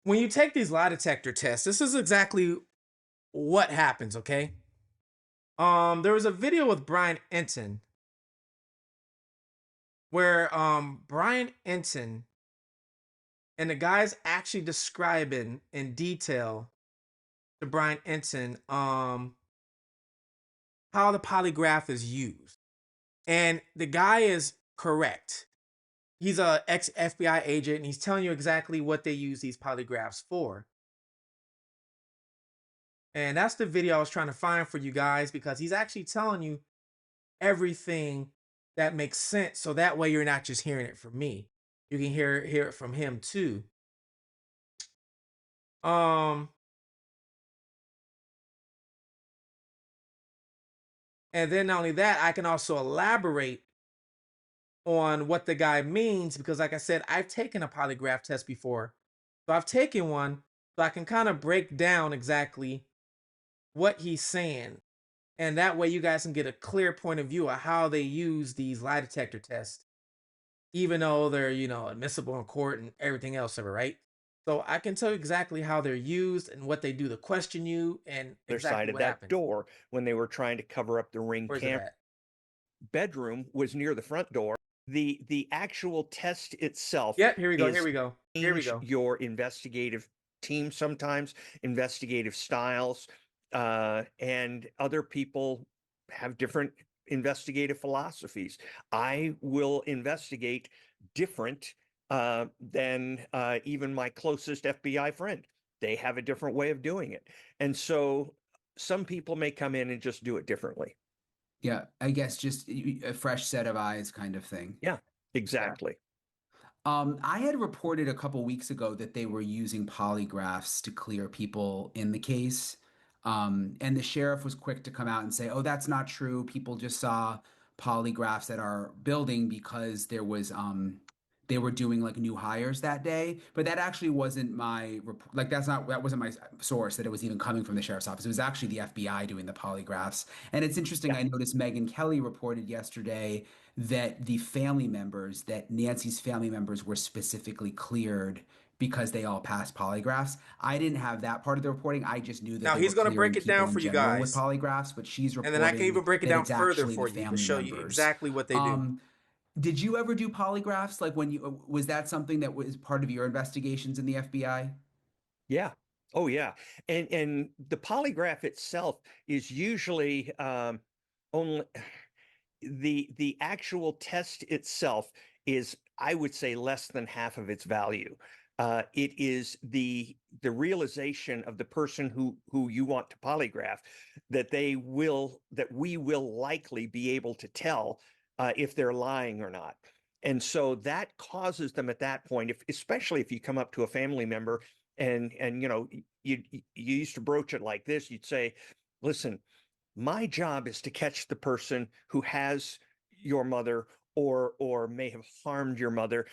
when you take these lie detector tests, this is exactly what happens, okay? There was a video with Brian Enton where Brian Enton and the guy's actually describing in detail to Brian Enton how the polygraph is used. And the guy is correct. He's a ex FBI agent and he's telling you exactly what they use these polygraphs for. And that's the video I was trying to find for you guys because he's actually telling you everything that makes sense. So that way you're not just hearing it from me. You can hear it from him too. Um, and then not only that, I can also elaborate on what the guy means because, like I said, I've taken a polygraph test before. So I've taken one, so I can kind of break down exactly what he's saying. And that way you guys can get a clear point of view of how they use these lie detector tests, even though they're, admissible in court and everything else ever, right? So I can tell you exactly how they're used and what they do to question you and Other exactly side of what that happens. door when they were trying to cover up the Ring Where's it camera. at? Bedroom was near the front door. The actual test itself Yep, here we go. Here is we go. Here we change go. your investigative team sometimes, investigative styles, and other people have different investigative philosophies. I will investigate different than even my closest FBI friend. They have a different way of doing it. And so some people may come in and just do it differently. Yeah, I guess just a fresh set of eyes kind of thing. Yeah, Yeah. exactly. I had reported a couple weeks ago that they were using polygraphs to clear people in the case. And the sheriff was quick to come out and say, "Oh, that's not true. People just saw polygraphs at our building because they were doing like new hires that day." But that actually wasn't my report. Like that wasn't my source that it was even coming from the sheriff's office. It was actually the FBI doing the polygraphs. And it's interesting. Yeah. I noticed Megan Kelly reported yesterday that that Nancy's family members were specifically cleared because they all passed polygraphs. I didn't have that part of the reporting. I just knew that Now they he's were gonna clearing break it down people in for you general with guys. polygraphs, but she's And then I can reporting even break it that down it's further actually for the you to family show you members. exactly what they do. Um, did you ever do polygraphs? Like was that something that was part of your investigations in the FBI? Yeah. Oh, yeah. And the polygraph itself is usually only the actual test itself is, I would say, less than half of its value. It is the realization of the person who you want to polygraph that we will likely be able to tell if they're lying or not. And so that causes them at that point, if especially if you come up to a family member and you used to broach it like this, you'd say, "Listen, my job is to catch the person who has your mother or may have harmed your mother,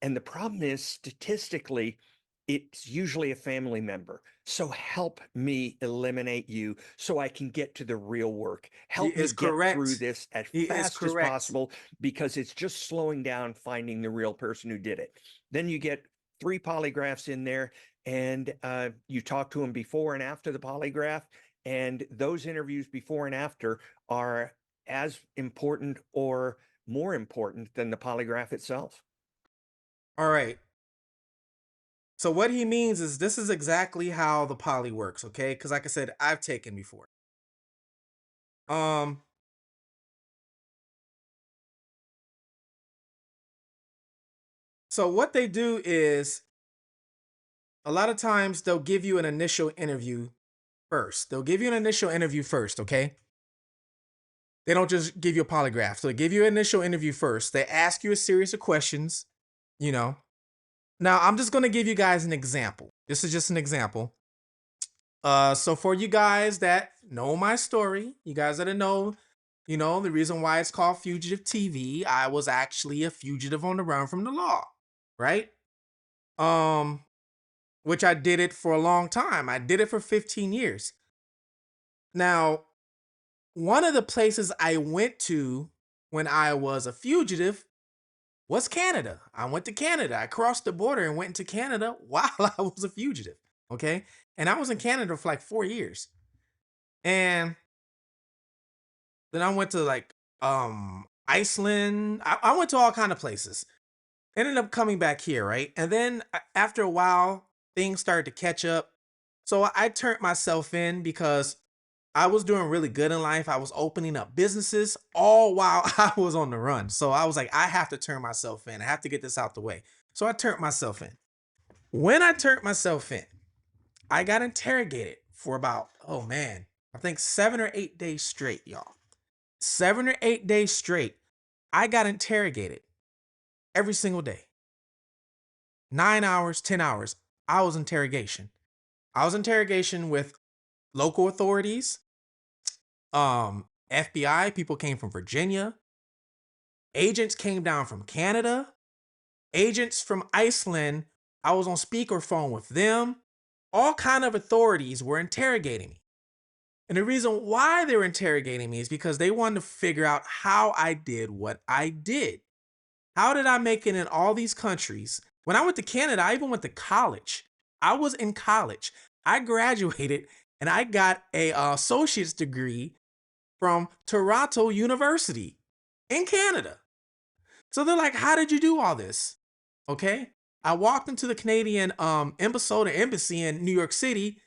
and the problem is statistically it's usually a family member, so help me eliminate you so I can get to the real work. He Help me is get through correct. this as He is fast as correct. possible because it's just slowing down finding the real person who did it." Then you get three polygraphs in there, and you talk to them before and after the polygraph, and those interviews before and after are as important or more important than the polygraph itself. All right. So what he means is this is exactly how the poly works, okay? Because like I said, I've taken before. Um, so what they do is a lot of times they'll give you an initial interview first. They'll give you an initial interview first, okay? They don't just give you a polygraph. So they give you an initial interview first. They ask you a series of questions, you know. Now I'm just gonna give you guys an example. This is just an example. So for you guys that know my story, you guys that know, the reason why it's called Fugitive TV, I was actually a fugitive on the run from the law, right? Um, which I did it for a long time. I did it for 15 years. Now, one of the places I went to when I was a fugitive What's Canada? I went to Canada. I crossed the border and went into Canada while I was a fugitive. Okay. And I was in Canada for like 4 years. And then I went to like Iceland. I went to all kind of places. Ended up coming back here, right? And then after a while, things started to catch up. So I turned myself in because I was doing really good in life. I was opening up businesses all while I was on the run. So I was like, I have to turn myself in. I have to get this out the way. So I turned myself in. When I turned myself in, I got interrogated for about, oh man, I think 7 or 8 days straight, y'all. 7 or 8 days straight. I got interrogated every single day. 9 hours, 10 hours. I was interrogation. I was interrogation with local authorities, FBI, people came from Virginia, agents came down from Canada, agents from Iceland. I was on speakerphone with them. All kind of authorities were interrogating me. And the reason why they were interrogating me is because they wanted to figure out how I did what I did. How did I make it in all these countries? When I went to Canada, I even went to college. I was in college. I graduated and I got a associate's degree from Toronto University in Canada. So they're like, "How did you do all this?" Okay? I walked into the Canadian embassy in New York City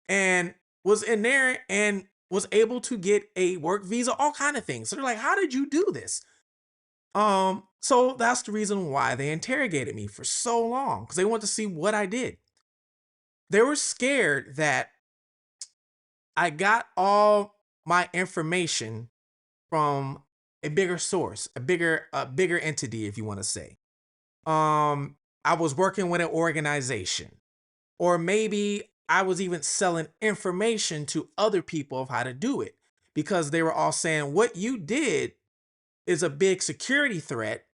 and was in there and was able to get a work visa, all kind of things. So they're like, "How did you do this?" So that's the reason why they interrogated me for so long, because they wanted to see what I did. They were scared that I got all my information from a bigger source, a bigger entity, if you want to say. I was working with an organization, or maybe I was even selling information to other people of how to do it, because they were all saying what you did is a big security threat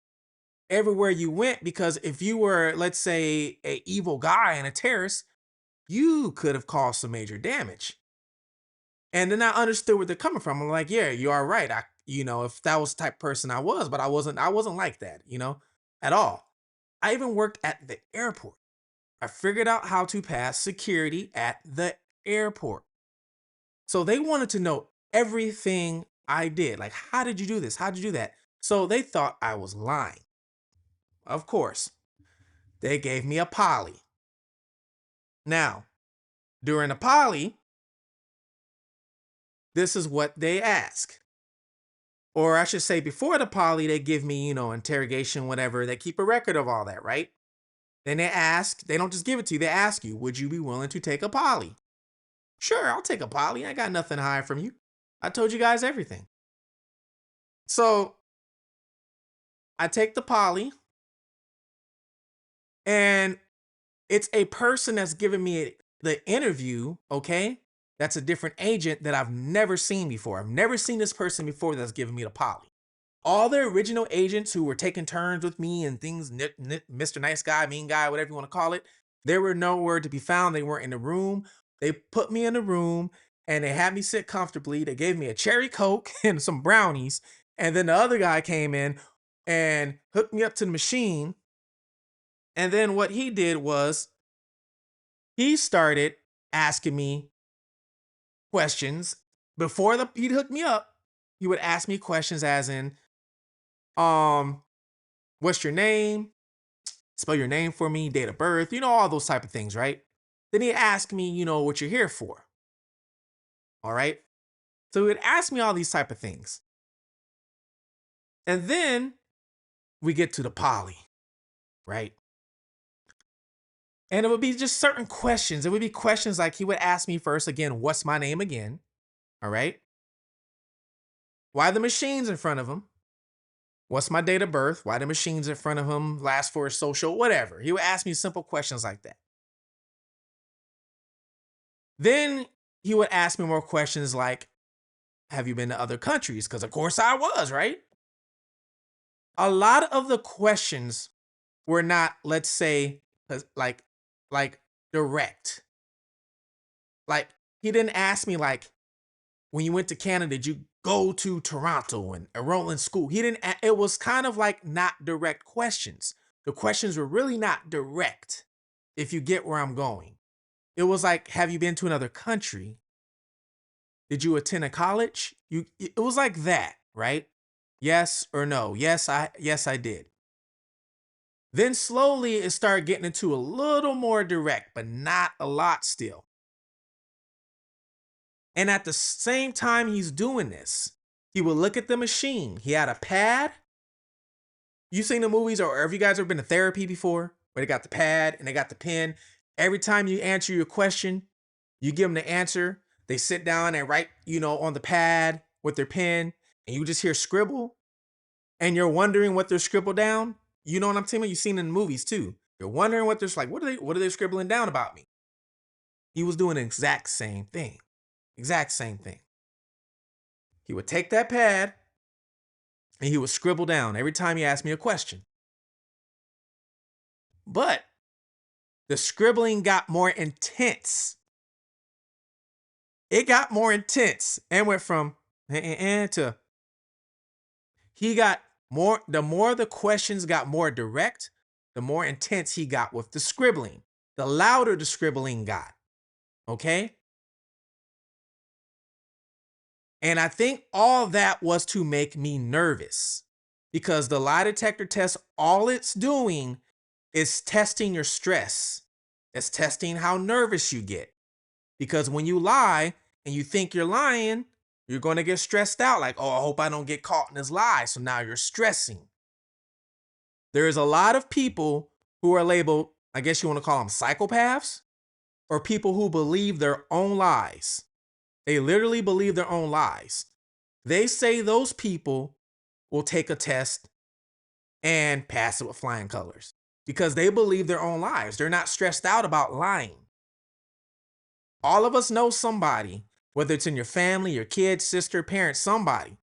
everywhere you went, because if you were, let's say, a evil guy and a terrorist, you could have caused some major damage. And then I understood where they're coming from. I'm like, yeah, you are right. If that was the type of person I was, but I wasn't like that, at all. I even worked at the airport. I figured out how to pass security at the airport. So they wanted to know everything I did. Like, how did you do this? How did you do that? So they thought I was lying. Of course, they gave me a poly. Now, during a poly, this is what they ask. Or I should say, before the poly, they give me, interrogation, whatever. They keep a record of all that, right? Then they don't just give it to you, they ask you, would you be willing to take a poly? Sure, I'll take a poly. I got nothing to hide from you. I told you guys everything. So I take the poly, and it's a person that's giving me the interview, okay? That's a different agent that I've never seen before. I've never seen this person before that's giving me the poly. All the original agents who were taking turns with me and things, Mr. Nice Guy, Mean Guy, whatever you want to call it, they were nowhere to be found. They weren't in the room. They put me in the room and they had me sit comfortably. They gave me a cherry Coke and some brownies. And then the other guy came in and hooked me up to the machine. And then what he did was he started asking me questions. Before he'd hook me up, he would ask me questions as in, um, what's your name? Spell your name for me, date of birth, all those type of things, right? Then he asked me, what you're here for. All right. So he would ask me all these type of things. And then we get to the poly, right? And it would be just certain questions. It would be questions like he would ask me first, again, what's my name again? All right. Why the machines in front of him? What's my date of birth? Why the machines in front of him? Last for his social, whatever. He would ask me simple questions like that. Then he would ask me more questions like, have you been to other countries? Because of course I was, right? A lot of the questions were not, let's say, like direct. Like he didn't ask me like, when you went to Canada, did you go to Toronto and enroll in school? He didn't, it was kind of like not direct questions. The questions were really not direct, if you get where I'm going. It was like, have you been to another country? Did you attend a college? It was like that, right? Yes or no. Yes, I did. Then slowly it started getting into a little more direct, but not a lot still. And at the same time he's doing this, he would look at the machine. He had a pad. You seen the movies, or have you guys ever been to therapy before? Where they got the pad and they got the pen. Every time you answer your question, you give them the answer. They sit down and write, on the pad with their pen, and you just hear scribble, and you're wondering what they're scribbled down. You know what I'm saying? You've seen in the movies too. You're wondering what they're like. What are they scribbling down about me? He was doing the exact same thing. Exact same thing. He would take that pad and he would scribble down every time he asked me a question. But the scribbling got more intense. It got more intense and went from to he got more. The more the questions got more direct, the more intense he got with the scribbling. The louder the scribbling got. Okay. And I think all that was to make me nervous because the lie detector test, all it's doing is testing your stress. It's testing how nervous you get. Because when you lie and you think you're lying, you're going to get stressed out. Like, oh, I hope I don't get caught in this lie. So now you're stressing. There is a lot of people who are labeled, I guess you want to call them psychopaths, or people who believe their own lies. They literally believe their own lies. They say those people will take a test and pass it with flying colors because they believe their own lies. They're not stressed out about lying. All of us know somebody, whether it's in your family, your kid, sister, parent, somebody,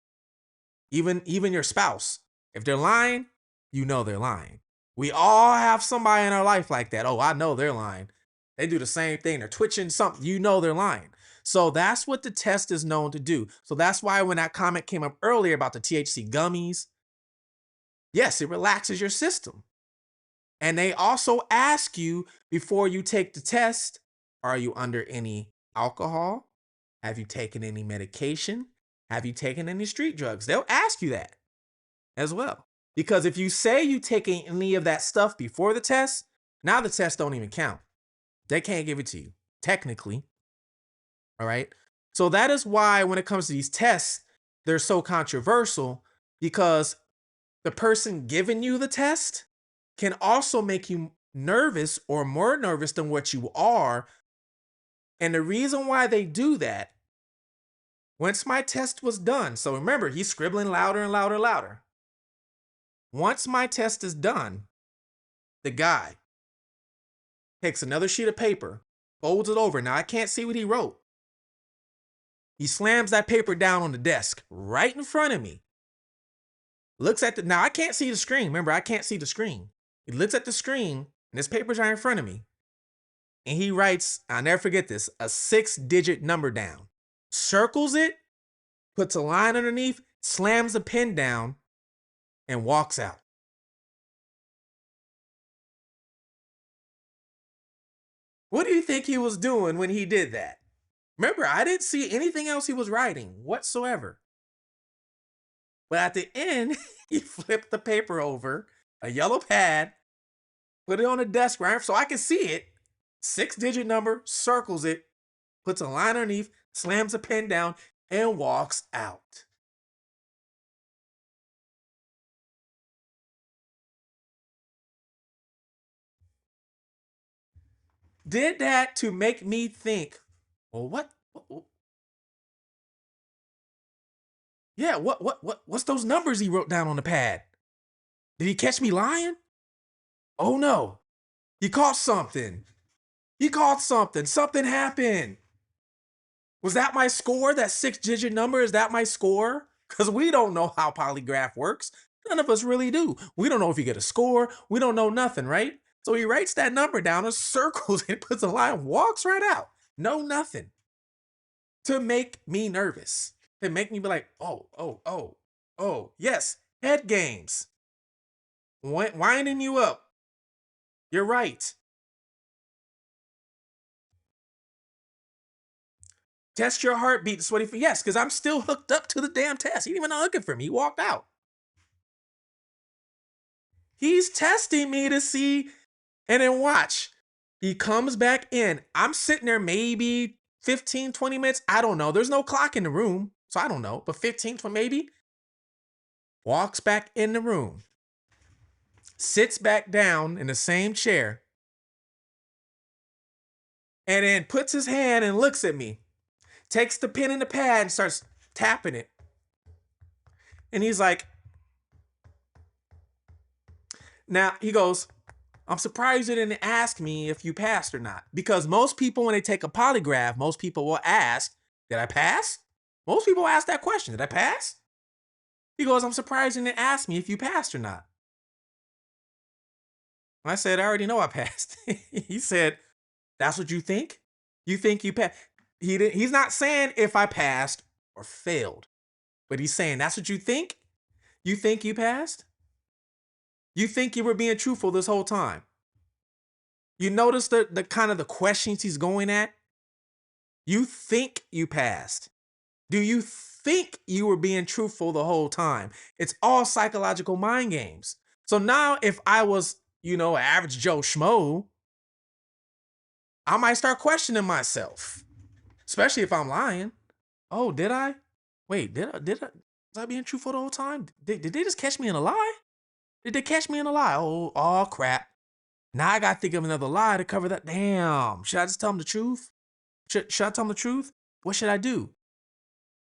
even your spouse. If they're lying, you know they're lying. We all have somebody in our life like that. Oh, I know they're lying. They do the same thing. They're twitching something. You know they're lying. So that's what the test is known to do. So that's why when that comment came up earlier about the THC gummies, yes, it relaxes your system. And they also ask you before you take the test, are you under any alcohol? Have you taken any medication? Have you taken any street drugs? They'll ask you that as well. Because if you say you taking any of that stuff before the test, now the test don't even count. They can't give it to you, technically. All right. So that is why when it comes to these tests, they're so controversial because the person giving you the test can also make you nervous or more nervous than what you are. And the reason why they do that, once my test was done, so remember, he's scribbling louder and louder and louder. Once my test is done, the guy takes another sheet of paper, folds it over. Now I can't see what he wrote. He slams that paper down on the desk right in front of me. Looks at now I can't see the screen. Remember, I can't see the screen. He looks at the screen and his paper's right in front of me. And he writes, I'll never forget this, a 6-digit number down. Circles it, puts a line underneath, slams the pen down, and walks out. What do you think he was doing when he did that? Remember, I didn't see anything else he was writing whatsoever. But at the end, he flipped the paper over, a yellow pad, put it on the desk right so I can see it. 6-digit number, circles it, puts a line underneath, slams a pen down, and walks out. Did that to make me think, well, yeah, what's those numbers he wrote down on the pad? Did he catch me lying? Oh no, he caught something. He caught something. Something happened. Was that my score? That 6-digit number? Is that my score? Because we don't know how polygraph works. None of us really do. We don't know if you get a score. We don't know nothing, right? So he writes that number down and circles it, puts a line, walks right out. No, nothing. to make me nervous, to make me be like, yes, head games, winding you up. You're right. Test your heartbeat. That's what he, yes, because I'm still hooked up to the damn test. He didn't even know looking for me. He walked out. He's testing me to see, and then watch. He comes back in. I'm sitting there maybe 15, 20 minutes. I don't know. There's no clock in the room, so I don't know. But 15, 20 maybe. Walks back in the room. Sits back down in the same chair. And then puts his hand and looks at me. Takes the pen and the pad and starts tapping it. And he's like, now he goes, I'm surprised you didn't ask me if you passed or not. Because most people, when they take a polygraph, most people will ask, did I pass? Most people ask that question, did I pass? He goes, I'm surprised you didn't ask me if you passed or not. I said, I already know I passed. He said, that's what you think? You think you passed? He's not saying if I passed or failed, but he's saying that's what you think? You think you passed? You think you were being truthful this whole time? You notice the kind of the questions he's going at? You think you passed. Do you think you were being truthful the whole time? It's all psychological mind games. So now if I was, average Joe Schmo, I might start questioning myself, especially if I'm lying. Oh, did I? Wait, was I being truthful the whole time? Did they just catch me in a lie? Did they catch me in a lie? Oh crap. Now I gotta think of another lie to cover that. Damn. Should I just tell them the truth? Should I tell them the truth? What should I do?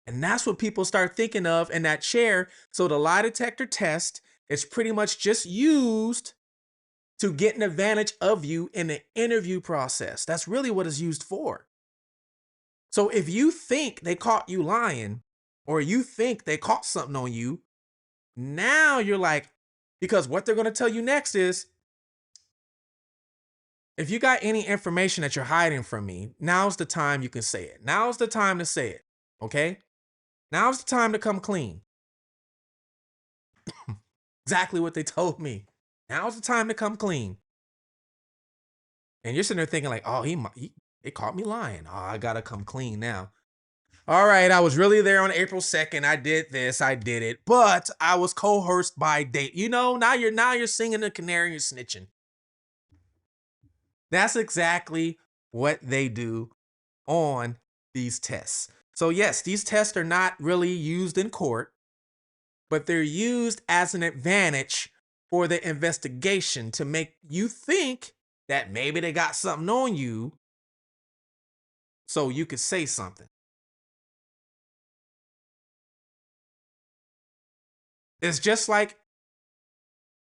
And that's what people start thinking of in that chair. So the lie detector test is pretty much just used to get an advantage of you in the interview process. That's really what it's used for. So if you think they caught you lying, or you think they caught something on you, now you're like, because what they're going to tell you next is, if you got any information that you're hiding from me, now's the time you can say it. Now's the time to say it. Okay? Now's the time to come clean. Exactly what they told me. Now's the time to come clean. And you're sitting there thinking like, oh, they caught me lying. Oh, I gotta come clean now. All right, I was really there on April 2nd. I did this, I did it, but I was coerced by date. Now you're singing the canary and snitching. That's exactly what they do on these tests. So yes, these tests are not really used in court, but they're used as an advantage for the investigation to make you think that maybe they got something on you so you could say something. It's just like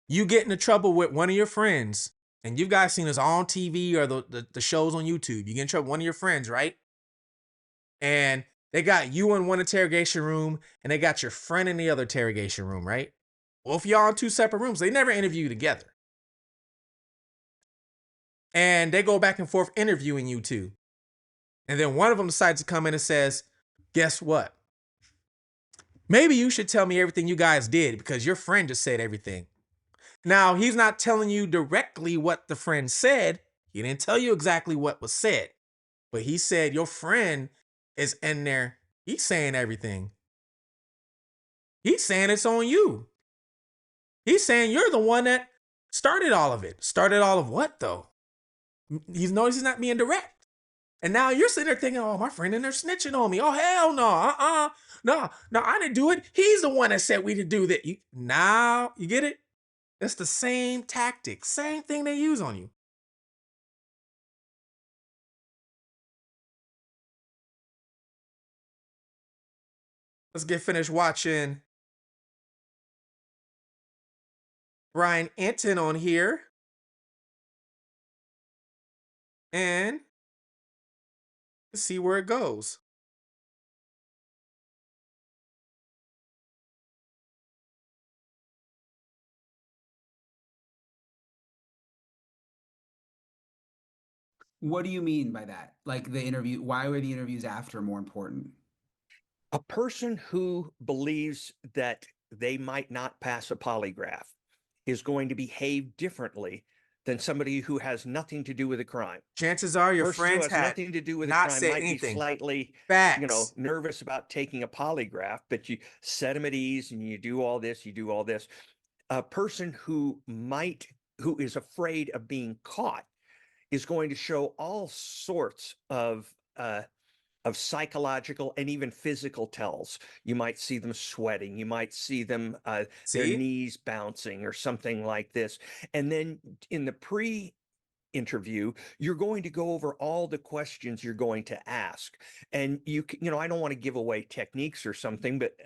you get into trouble with one of your friends, and you guys seen this on TV or the shows on YouTube. You get in trouble with one of your friends, right? And they got you in one interrogation room and they got your friend in the other interrogation room, right? Well, if y'all in two separate rooms, they never interview you together. And they go back and forth interviewing you two. And then one of them decides to come in and says, guess what? Maybe you should tell me everything you guys did because your friend just said everything. Now, he's not telling you directly what the friend said. He didn't tell you exactly what was said. But he said your friend is in there. He's saying everything. He's saying it's on you. He's saying you're the one that started all of it. Started all of what, though? He's noticed he's not being direct. And now you're sitting there thinking, oh, my friend in there snitching on me. Oh, hell no. No, I didn't do it. He's the one that said we did do that. Now, you get it? It's the same tactic, same thing they use on you. Let's get finished watching Brian Enton on here. And see where it goes. What do you mean by that? Like the interview, why were the interviews after more important? A person who believes that they might not pass a polygraph is going to behave differently than somebody who has nothing to do with a crime. Chances are your Person who friends has had nothing to do with a not crime said might be anything. slightly, Facts. nervous about taking a polygraph, but you set them at ease and you do all this, you do all this. A person who is afraid of being caught is going to show all sorts of psychological and even physical tells. You might see them sweating. You might see them, their See? knees bouncing or something like this. And then in the interview, you're going to go over all the questions you're going to ask. And I don't want to give away techniques or something, but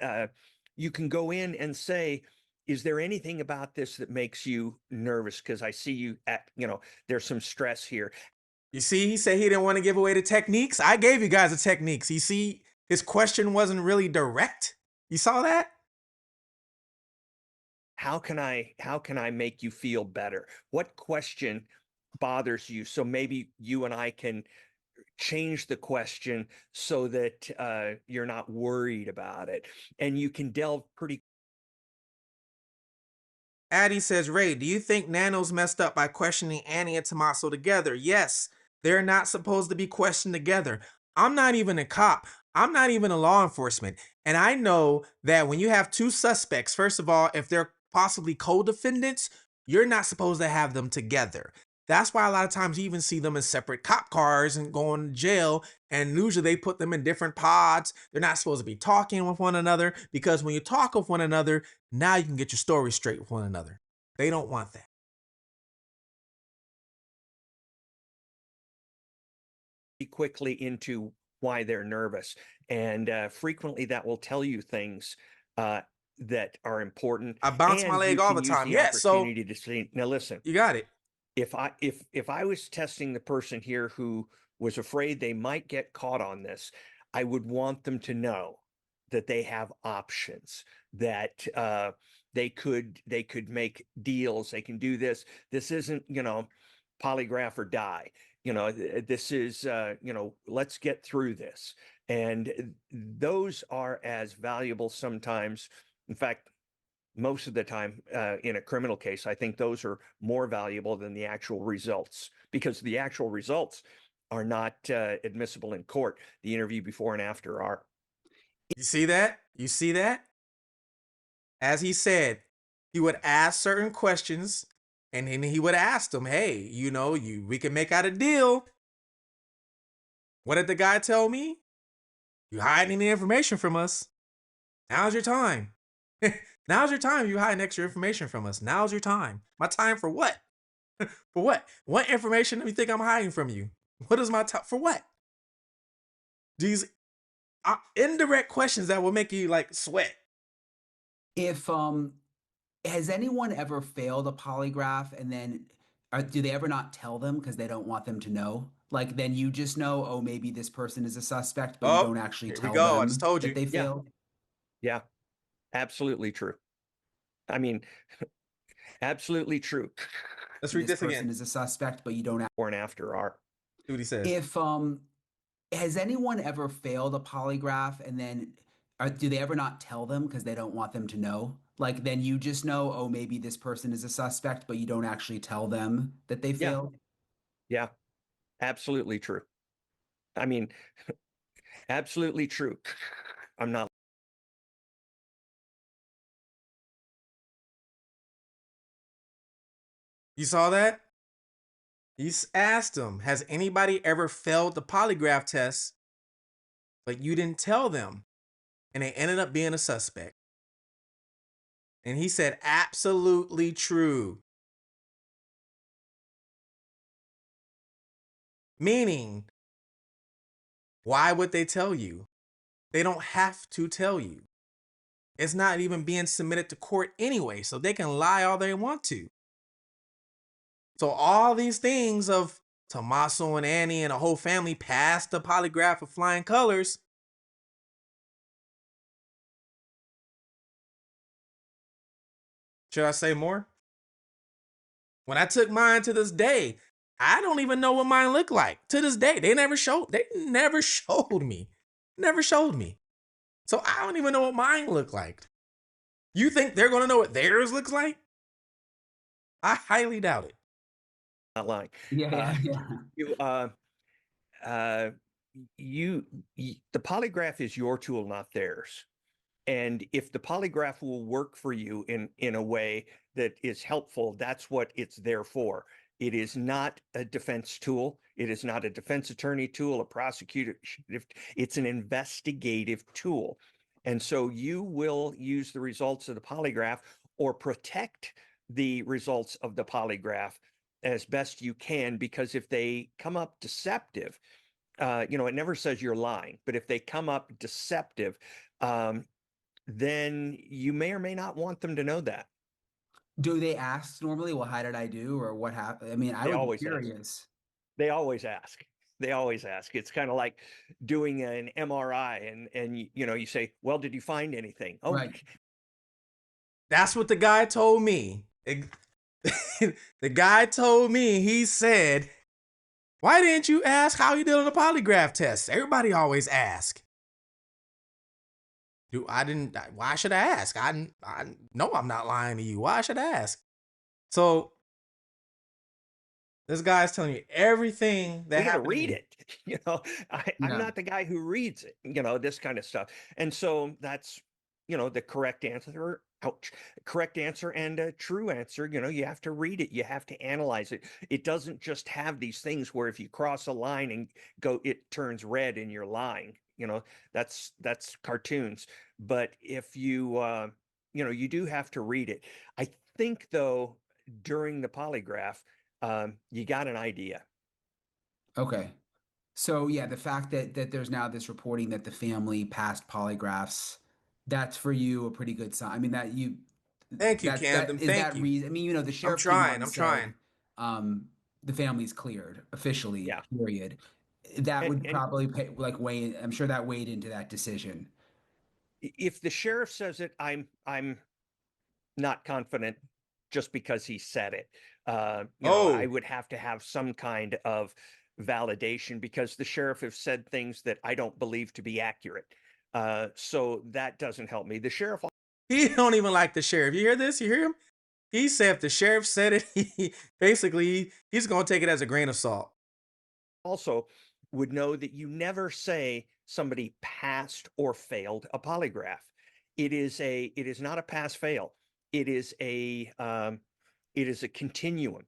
you can go in and say, is there anything about this that makes you nervous? Because I see there's some stress here. You see, he said he didn't want to give away the techniques. I gave you guys the techniques. You see, his question wasn't really direct. You saw that? How can I make you feel better? What question bothers you? So maybe you and I can change the question so that you're not worried about it, and you can delve pretty. Addie says, Ray, do you think Nano's messed up by questioning Annie and Tommaso together? Yes, they're not supposed to be questioned together. I'm not even a cop. I'm not even a law enforcement. And I know that when you have two suspects, first of all, if they're possibly co-defendants, you're not supposed to have them together. That's why a lot of times you even see them in separate cop cars and going to jail. And usually they put them in different pods. They're not supposed to be talking with one another because when you talk with one another, now you can get your story straight with one another. They don't want that. Quickly into why they're nervous, and frequently that will tell you things uh, that are important, I bounce my and leg you all can the use time. the Yeah, so opportunity to say, now listen, you got it. if I was testing the person here who was afraid they might get caught on this, I would want them to know that they have options, that they could make deals, they can do this. This isn't, polygraph or die. This is, let's get through this. And those are as valuable sometimes. In fact, most of the time in a criminal case, I think those are more valuable than the actual results, because the actual results are not admissible in court. The interview before and after are. You see that? You see that? As he said, he would ask certain questions and then he would ask them, hey, we can make out a deal. What did the guy tell me? You hiding the information from us. Now's your time. Now's your time. You hiding extra information from us. Now's your time. My time for what? For what? What information do you think I'm hiding from you? What is my time for what? These indirect questions that will make you like sweat. If has anyone ever failed a polygraph and then do they ever not tell them because they don't want them to know? Like then you just know, oh, maybe this person is a suspect, but you Oh, don't actually here we tell go. I just them told that you. they Yeah, failed. yeah, absolutely true. I mean, absolutely true. Let's read This this again. person is a suspect, but you don't. Before and after are. See what he says. If has anyone ever failed a polygraph and then do they ever not tell them because they don't want them to know? Like then you just know, oh, maybe this person is a suspect, but you don't actually tell them that they Yeah, failed. yeah, absolutely true. I mean, absolutely true. I'm not. You saw that? You asked him, has anybody ever failed the polygraph test, but you didn't tell them and they ended up being a suspect? And he said, absolutely true. Meaning, why would they tell you? They don't have to tell you. It's not even being submitted to court anyway, so they can lie all they want to. So all these things of Tommaso and Annie and a whole family passed the polygraph of flying colors. Should I say more? When I took mine to this day, I don't even know what mine look like to this day. They never showed me. Never showed me. So I don't even know what mine look like. You think they're gonna know what theirs looks like? I highly doubt it. Not lying. Yeah, Uh, yeah, yeah. you, uh, the polygraph is your tool, not theirs. And if the polygraph will work for you in a way that is helpful, that's what it's there for. It is not a defense tool. It is not a defense attorney tool, a prosecutor. It's an investigative tool. And so you will use the results of the polygraph or protect the results of the polygraph as best you can, because if they come up deceptive, it never says you're lying, but if they come up deceptive, um, then you may or may not want them to know that. Do they ask normally, well, how did I do or what happened? I mean, I They would be always ask. curious. They always ask. They always ask. It's kind of like doing an MRI and you say, "Well, did you find anything?" Oh, Right. That's what the guy told me. The guy told me, he said, why didn't you ask how you did on the polygraph test? Everybody always ask. I didn't, why should I ask? I know I'm not lying to you. Why should I ask? So this guy's telling you everything that we got to happened to read me. it. I'm Yeah. not the guy who reads it, this kind of stuff. And so that's, the correct answer. Ouch. Correct answer and a true answer. You have to read it. You have to analyze it. It doesn't just have these things where if you cross a line and it turns red and you're lying. That's cartoons. But if you do have to read it. I think though, during the polygraph, you got an idea. Okay. So yeah, the fact that there's now this reporting that the family passed polygraphs, that's for you a pretty good sign. I mean, Thank you, that Camden. is Thank that you. reason. I mean, the I'm sheriff came out trying. and I'm trying. said, the family's cleared officially, Yeah. period. That would And probably weigh. I'm sure that weighed into that decision. if the sheriff says it, I'm not confident just because he said it. I Oh, would have to have some kind of validation because the sheriff has said things that I don't believe to be accurate. So that doesn't help me. The sheriff he don't even like the sheriff. You hear this? You hear him? He said if the sheriff said it, he's gonna take it as a grain of salt. also would know that you never say somebody passed or failed a polygraph. It is not a pass fail. It is a continuum.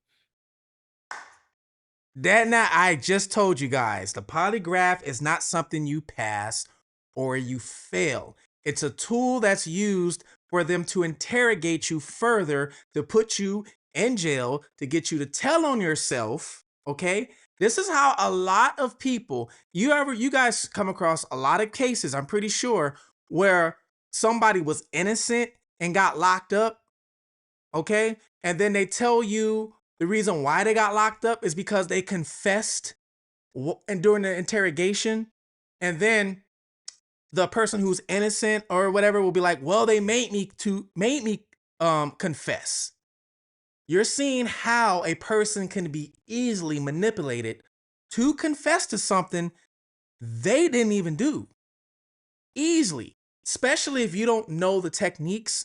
That now I just told you guys, the polygraph is not something you pass or you fail. It's a tool that's used for them to interrogate you further, to put you in jail, to get you to tell on yourself. Okay. This is how a lot of people, you guys come across a lot of cases, I'm pretty sure, where somebody was innocent and got locked up. Okay. And then they tell you the reason why they got locked up is because they confessed and during the interrogation. And then the person who's innocent or whatever will be like, well, they made me confess. You're seeing how a person can be easily manipulated to confess to something they didn't even do. Easily, especially if you don't know the techniques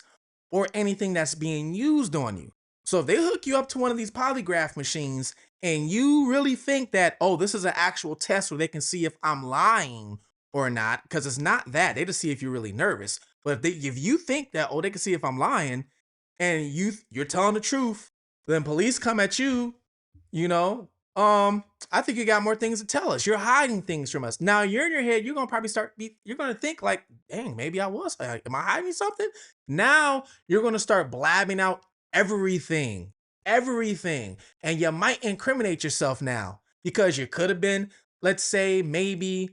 or anything that's being used on you. So if they hook you up to one of these polygraph machines and you really think that, oh, this is an actual test where they can see if I'm lying or not, because it's not that. They just see if you're really nervous. But if you think that, oh, they can see if I'm lying and you're telling the truth, then police come at you, you know, I think you got more things to tell us. You're hiding things from us. Now you're in your head, you're gonna probably you're gonna think like, dang, maybe I was. Am I hiding something? Now you're gonna start blabbing out everything, everything. And you might incriminate yourself now because you could have been, let's say, maybe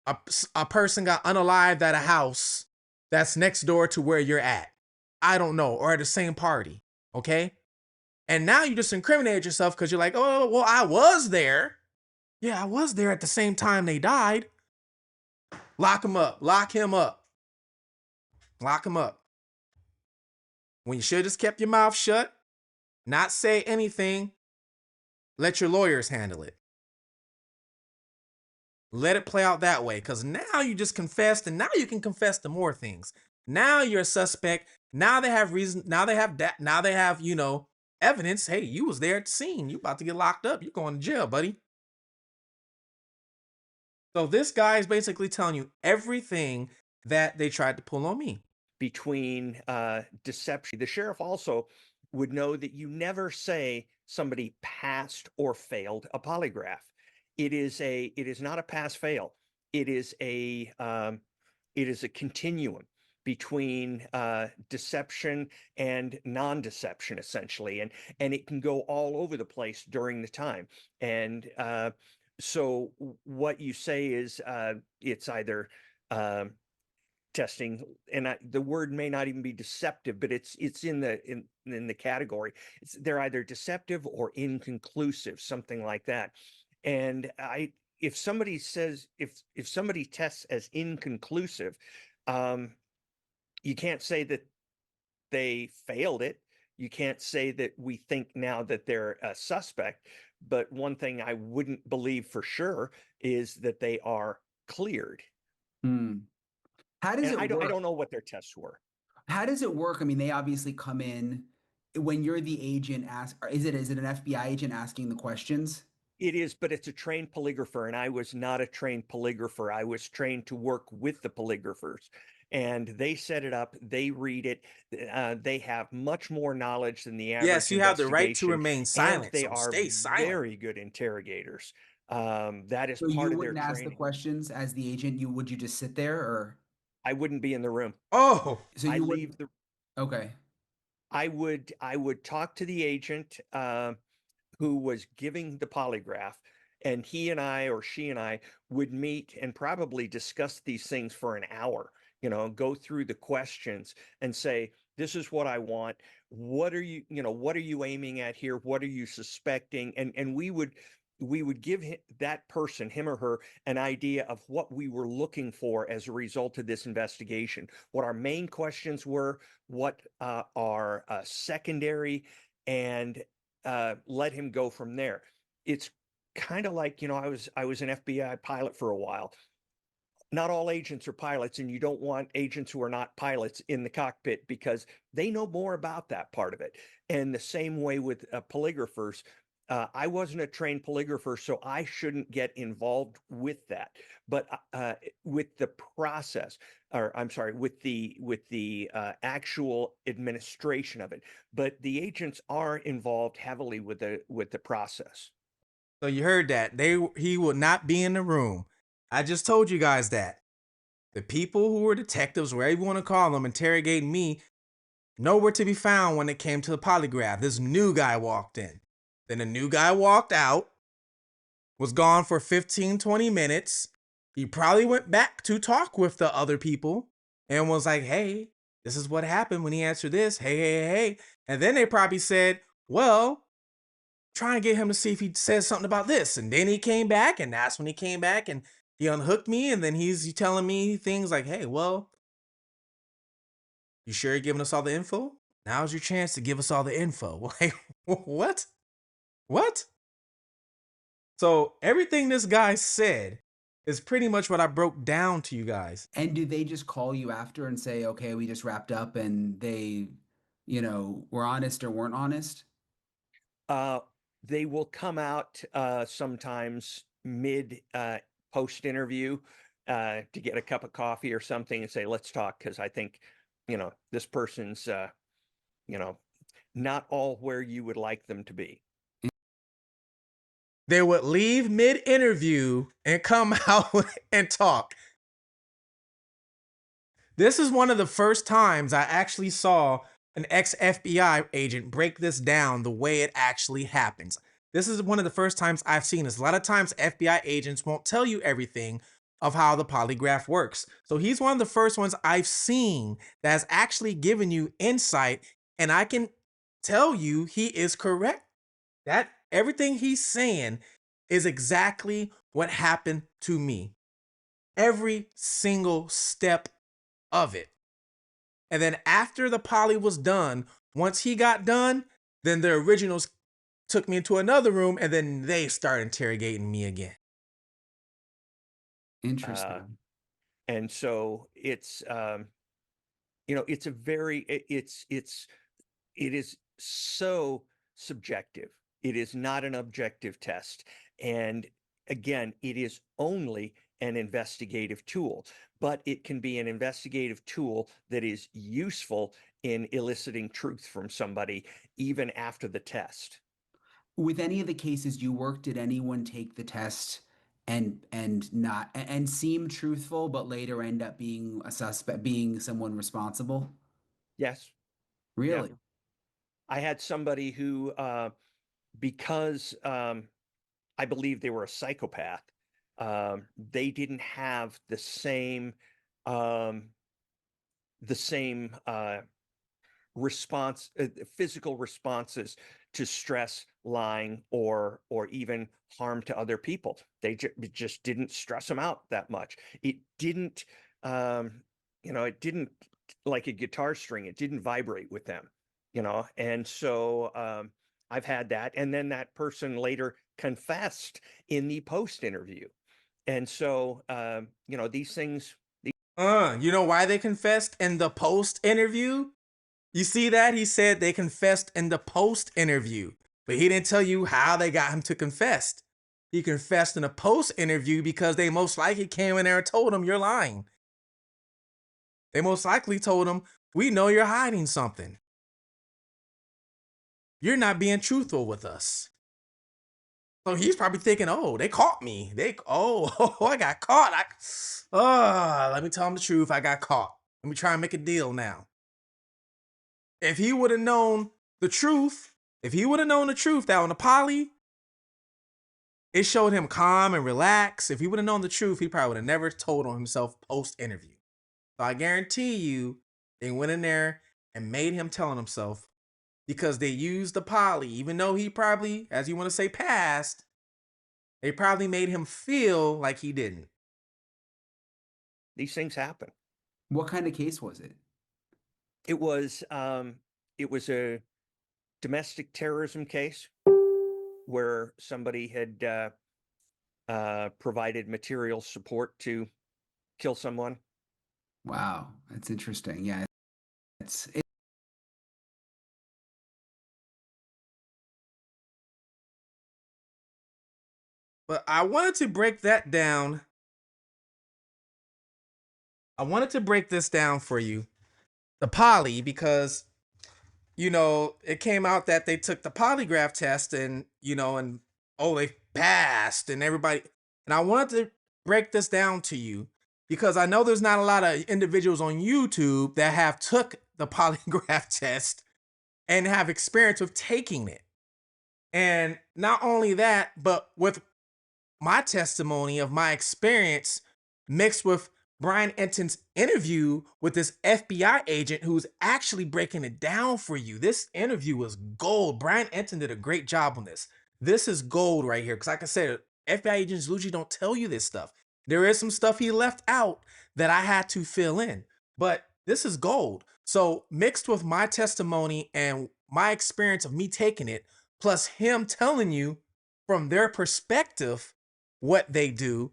a, a person got unalived at a house that's next door to where you're at. I don't know, or at the same party. Okay. And now you just incriminated yourself because you're like, oh, well, I was there. Yeah, I was there at the same time they died. Lock him up. Lock him up. Lock him up. When you should have just kept your mouth shut, not say anything, let your lawyers handle it. Let it play out that way, because now you just confessed, and now you can confess to more things. Now you're a suspect. Now they have reason. Now they have that. Now they have, evidence. Hey, you was there at the scene. You about to get locked up. You're going to jail, buddy. So this guy is basically telling you everything that they tried to pull on me. Between deception. The sheriff also would know that you never say somebody passed or failed a polygraph. It is not a pass fail. It is a continuum between deception and non-deception, essentially, and it can go all over the place during the time. And so what you say is it's either um, testing, and the word may not even be deceptive, but it's in the category. They're either deceptive or inconclusive, something like that. And I if somebody says if somebody tests as inconclusive, um, you can't say that they failed it. You can't say that we think now that they're a suspect. But one thing I wouldn't believe for sure is that they are cleared. Hmm. How does And it I work? don't know what their tests were. How does it work? I mean, they obviously come in when you're the agent. Is it an FBI agent asking the questions? It is, but it's a trained polygrapher, and I was not a trained polygrapher. I was trained to work with the polygraphers, and they set it up. They read it. They have much more knowledge than the Yes, average you have the right to investigation, remain and silent. they So are stay silent. very good interrogators. That is So part you of their wouldn't ask the training. questions as the agent. You just sit there, or I wouldn't be in the room. Oh, so I you wouldn't? leave the. Okay. I would talk to the agent. Who was giving the polygraph, and he and I or she and I would meet and probably discuss these things for an hour, go through the questions and say, this is what I want. What are what are you aiming at here? What are you suspecting? And we would give that person, him or her, an idea of what we were looking for as a result of this investigation, what our main questions were, what our secondary, and let him go from there. It's kind of like, I was an FBI pilot for a while. Not all agents are pilots, and you don't want agents who are not pilots in the cockpit because they know more about that part of it. And the same way with polygraphers. I wasn't a trained polygrapher, so I shouldn't get involved with that. But with the process, or I'm sorry, with the actual administration of it. But the agents are involved heavily with the process. so you heard that. He will not be in the room. I just told you guys that. The people who were detectives, wherever you want to call them, interrogating me, nowhere to be found when it came to the polygraph. This new guy walked in. Then the new guy walked out, was gone for 15, 20 minutes. He probably went back to talk with the other people and was like, hey, this is what happened when he answered this. Hey, hey, hey. And then they probably said, well, try and get him to see if he says something about this. And then he came back, and that's when he came back and he unhooked me. And then he's telling me things like, hey, well, you sure you're giving us all the info? Now's your chance to give us all the info. Like, what? What? So everything this guy said is pretty much what I broke down to you guys. And do they just call you after and say, okay, we just wrapped up, and they, were honest or weren't honest? Uh, they will come out sometimes mid post interview to get a cup of coffee or something and say, let's talk, because I think, this person's, you know, not all where you would like them to be. They would leave mid interview and come out and talk. This is one of the first times I actually saw an ex FBI agent break this down the way it actually happens. This is one of the first times I've seen this. A lot of times, FBI agents won't tell you everything of how the polygraph works. So he's one of the first ones I've seen that's actually given you insight, and I can tell you he is correct. That everything he's saying is exactly what happened to me. Every single step of it. And then after the poly was done, once he got done, then the originals took me into another room, and then they started interrogating me again. Uh, Interesting. and so it's a very it is so subjective. It is not an objective test. And again, it is only an investigative tool, but it can be an investigative tool that is useful in eliciting truth from somebody even after the test. With any of the cases you worked, did anyone take the test and not and seem truthful, but later end up being a suspect, being someone responsible? Yes. Yeah. Really? I had somebody who, because I believe they were a psychopath, they didn't have um, the same physical responses to stress, lying, or even harm to other people. It just didn't stress them out that much. It didn't, um, it didn't like a guitar string. It didn't vibrate with them, and so I've had that, and then that person later confessed in the post interview, and so these things. You know why they confessed in the post interview? You see that? He said they confessed in the post interview, but he didn't tell you how they got him to confess. He confessed in a post interview because they most likely came in there and told him you're lying. They most likely told him, we know you're hiding something. You're not being truthful with us. So he's probably thinking, oh, they caught me. I got caught. Let me tell him the truth. I got caught. Let me try and make a deal now. If he would have known the truth, if he would have known the truth that on the poly, it showed him calm and relaxed. If he would have known the truth, he probably would have never told on himself post interview. So I guarantee you, they went in there and made him tell on himself because they used the poly, even though he probably, as you want to say, passed, they probably made him feel like he didn't. These things happen. What kind of case was it? It was um, it was a domestic terrorism case where somebody had provided material support to kill someone. Wow, that's interesting. Yeah, it's But I wanted to break that down. I wanted to break this down for you, the poly, because it came out that they took the polygraph test and oh, they passed and everybody. And I wanted to break this down to you because I know there's not a lot of individuals on YouTube that have took the polygraph test and have experience with taking it. And not only that, but with my testimony of my experience mixed with Brian Enton's interview with this FBI agent who's actually breaking it down for you. This interview was gold. Brian Enton did a great job on this. This is gold right here. Because, like I said, FBI agents usually don't tell you this stuff. There is some stuff he left out that I had to fill in, but this is gold. So, mixed with my testimony and my experience of me taking it, plus him telling you from their perspective what they do.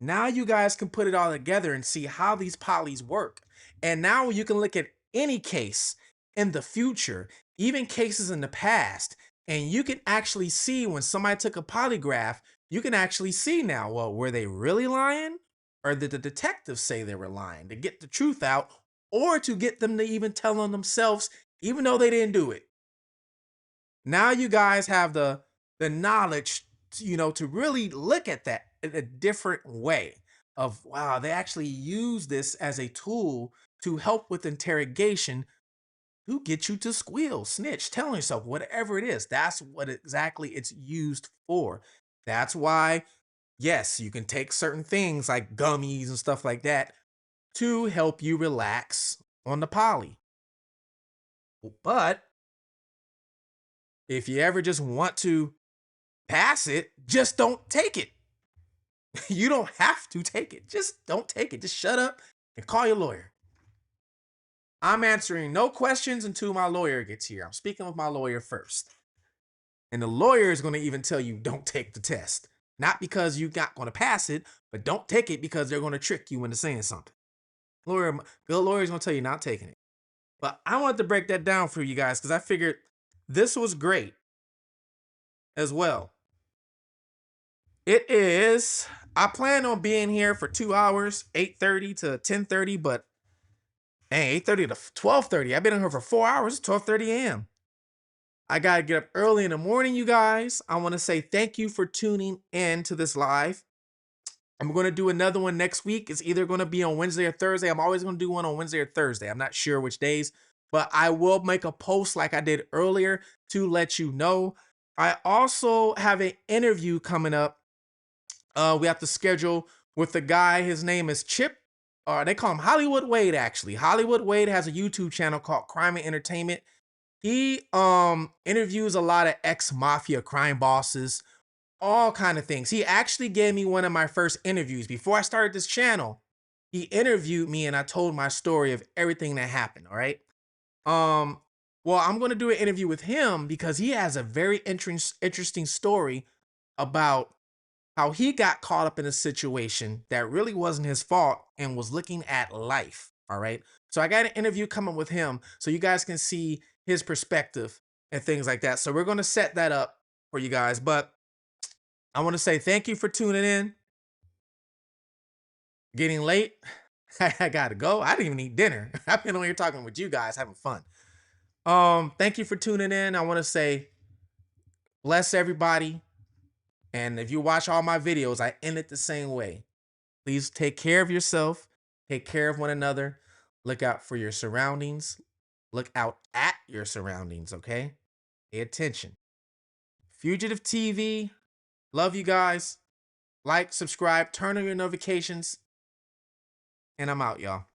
Now you guys can put it all together and see how these polys work. And now you can look at any case in the future, even cases in the past, and you can actually see when somebody took a polygraph, you can actually see now, well, were they really lying? Or did the detectives say they were lying to get the truth out or to get them to even tell on themselves, even though they didn't do it? Now you guys have the knowledge to really look at that in a different way of wow, they actually use this as a tool to help with interrogation to get you to squeal, snitch, tell yourself whatever it is. That's what exactly it's used for. That's why, yes, you can take certain things like gummies and stuff like that to help you relax on the poly. But if you ever just want to pass it, just don't take it. You don't have to take it. Just don't take it. Just shut up and call your lawyer. I'm answering no questions until my lawyer gets here. I'm speaking with my lawyer first. And the lawyer is going to even tell you don't take the test. Not because you're not going to pass it, but don't take it because they're going to trick you into saying something. Lawyer, the lawyer is going to tell you not taking it. But I wanted to break that down for you guys because I figured this was great as well. It is. I plan on being here for 2 hours, 8:30 to 10:30, but dang, 8:30 to 12:30. I've been in here for 4 hours. It's 12:30 a.m. I gotta get up early in the morning, you guys. I want to say thank you for tuning in to this live. I'm going to do another one next week. It's either going to be on Wednesday or Thursday. I'm always going to do one on Wednesday or Thursday. I'm not sure which days, but I will make a post like I did earlier to let you know. I also have an interview coming up. We have to schedule with the guy. His name is Chip. They call him Hollywood Wade, actually. Hollywood Wade has a YouTube channel called Crime and Entertainment. He interviews a lot of ex-mafia crime bosses, all kind of things. He actually gave me one of my first interviews before I started this channel. He interviewed me and I told my story of everything that happened. All right. Um, well, I'm going to do an interview with him because he has a very interesting story about how he got caught up in a situation that really wasn't his fault and was looking at life. All right. So I got an interview coming with him so you guys can see his perspective and things like that. So we're going to set that up for you guys. But I want to say thank you for tuning in. Getting late. I gotta go. I didn't even eat dinner. I've been on here talking with you guys, having fun. Thank you for tuning in. I want to say bless everybody. And if you watch all my videos, I end it the same way. Please take care of yourself, take care of one another, look out for your surroundings, look out at your surroundings, okay? Pay attention. Fugitive TV, love you guys. Like, subscribe, turn on your notifications, and I'm out, y'all.